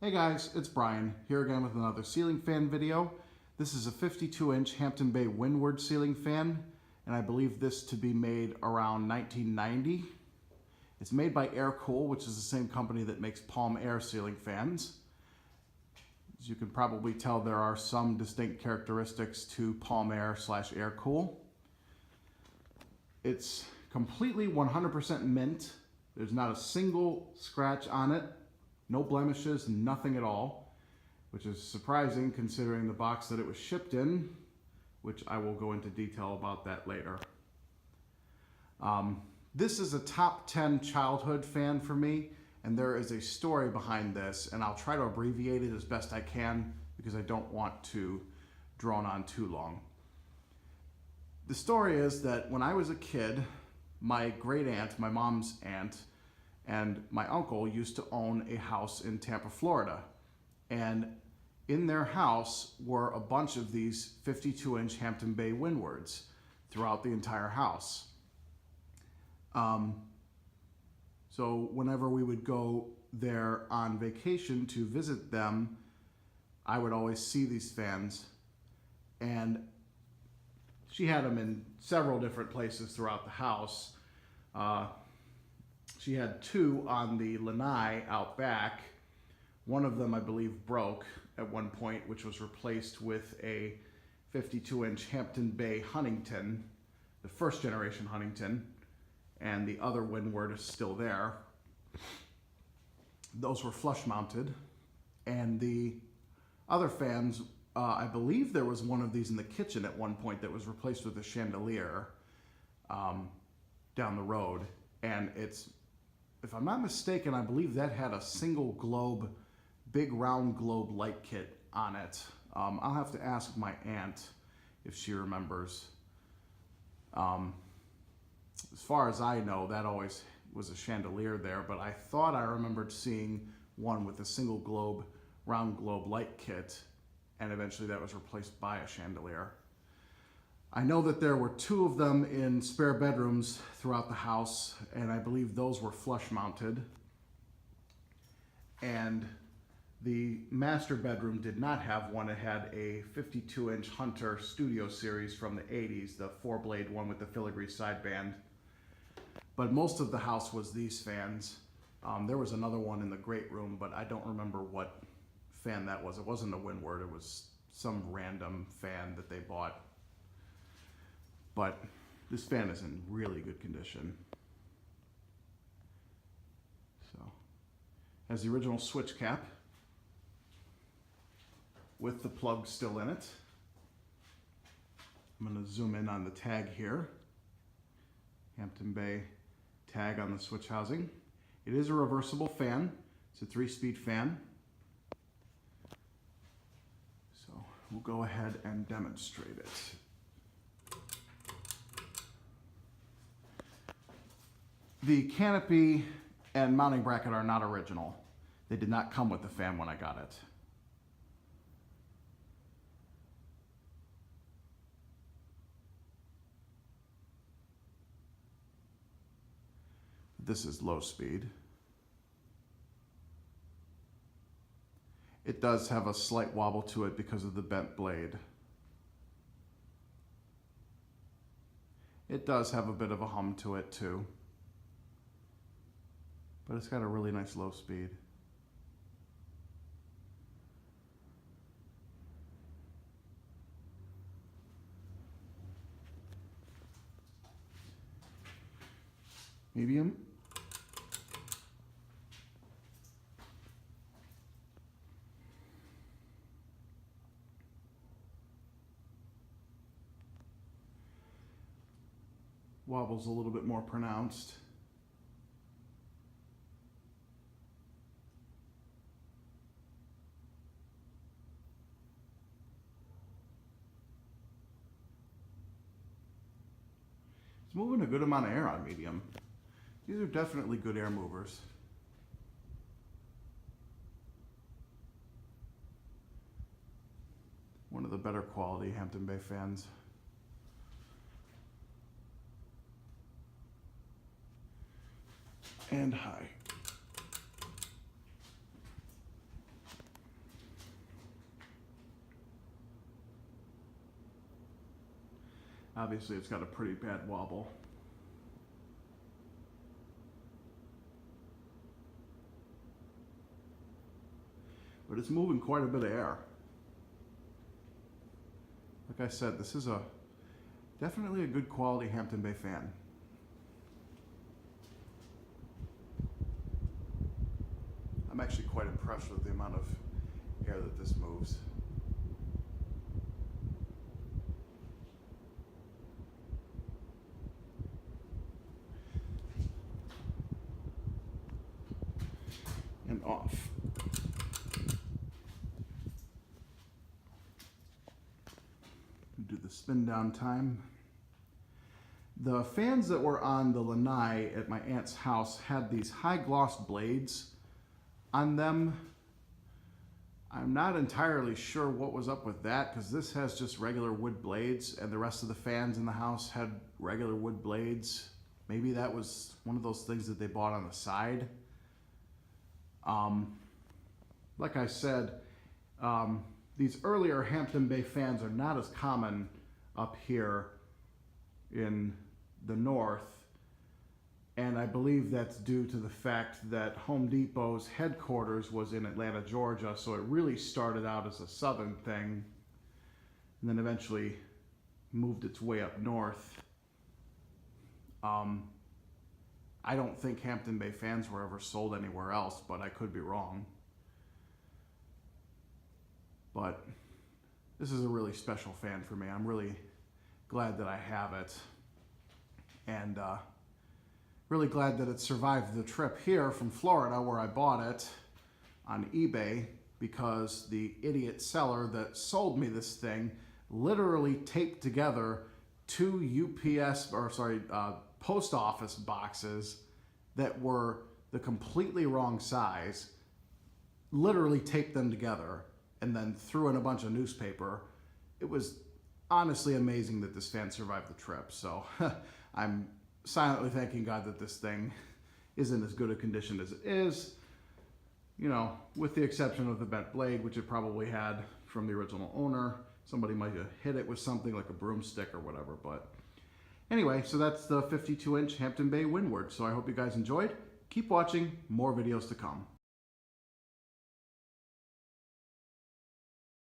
Hey guys, it's Brian, here again with another ceiling fan video. This is a 52-inch Hampton Bay Windward ceiling fan, and I believe this to be made around 1990. It's made by Aircool, which is the same company that makes Palm Air ceiling fans. As you can probably tell, there are some distinct characteristics to Palm Air / Aircool. It's completely 100% mint. There's not a single scratch on it. No blemishes, nothing at all, which is surprising considering the box that it was shipped in, which I will go into detail about that later. This is a top 10 childhood fan for me, and there is a story behind this, and I'll try to abbreviate it as best I can because I don't want to drone on too long. The story is that when I was a kid, my great aunt, my mom's aunt, and my uncle used to own a house in Tampa, Florida. And in their house were a bunch of these 52-inch Hampton Bay Windwards throughout the entire house. So whenever we would go there on vacation to visit them, I would always see these fans. And she had them in several different places throughout the house. She had two on the lanai out back. One of them, I believe, broke at one point, which was replaced with a 52-inch Hampton Bay Huntington, the first generation Huntington, and the other Windward is still there. Those were flush mounted. And the other fans, I believe there was one of these in the kitchen at one point that was replaced with a chandelier down the road. And it's, if I'm not mistaken, I believe that had a single globe, big round globe light kit on it. I'll have to ask my aunt if she remembers. As far as I know, that always was a chandelier there, but I thought I remembered seeing one with a single globe, round globe light kit, and eventually that was replaced by a chandelier. I know that there were two of them in spare bedrooms throughout the house, and I believe those were flush mounted. And the master bedroom did not have one. It had a 52-inch Hunter Studio Series from the 80s, the 4-blade one with the filigree sideband. But most of the house was these fans. There was another one in the great room, but I don't remember what fan that was. It wasn't a Windward, it was some random fan that they bought. But this fan is in really good condition. So, has the original switch cap with the plug still in it. I'm going to zoom in on the tag here. Hampton Bay tag on the switch housing. It is a reversible fan. It's a 3-speed fan. So we'll go ahead and demonstrate it. The canopy and mounting bracket are not original. They did not come with the fan when I got it. This is low speed. It does have a slight wobble to it because of the bent blade. It does have a bit of a hum to it too. But it's got a really nice low speed. Medium. Wobble's a little bit more pronounced. It's moving a good amount of air on medium. These are definitely good air movers. One of the better quality Hampton Bay fans. And high. Obviously, it's got a pretty bad wobble. But it's moving quite a bit of air. Like I said, this is definitely a good quality Hampton Bay fan. I'm actually quite impressed with the amount of air that this moves. And off. Do the spin down time. The fans that were on the lanai at my aunt's house had these high gloss blades on them. I'm not entirely sure what was up with that, because this has just regular wood blades and the rest of the fans in the house had regular wood blades. Maybe that was one of those things that they bought on the side. Like I said, these earlier Hampton Bay fans are not as common up here in the north, and I believe that's due to the fact that Home Depot's headquarters was in Atlanta, Georgia, so it really started out as a southern thing and then eventually moved its way up north. I don't think Hampton Bay fans were ever sold anywhere else, but I could be wrong. But this is a really special fan for me. I'm really glad that I have it. And really glad that it survived the trip here from Florida, where I bought it on eBay, because the idiot seller that sold me this thing literally taped together two post office boxes that were the completely wrong size, literally taped them together, and then threw in a bunch of newspaper. It was honestly amazing that this fan survived the trip. So I'm silently thanking God that this thing is in as good a condition as it is, you know, with the exception of the bent blade, which it probably had from the original owner. Somebody might have hit it with something like a broomstick or whatever. But anyway, so that's the 52-inch Hampton Bay Windward. So I hope you guys enjoyed. Keep watching, more videos to come.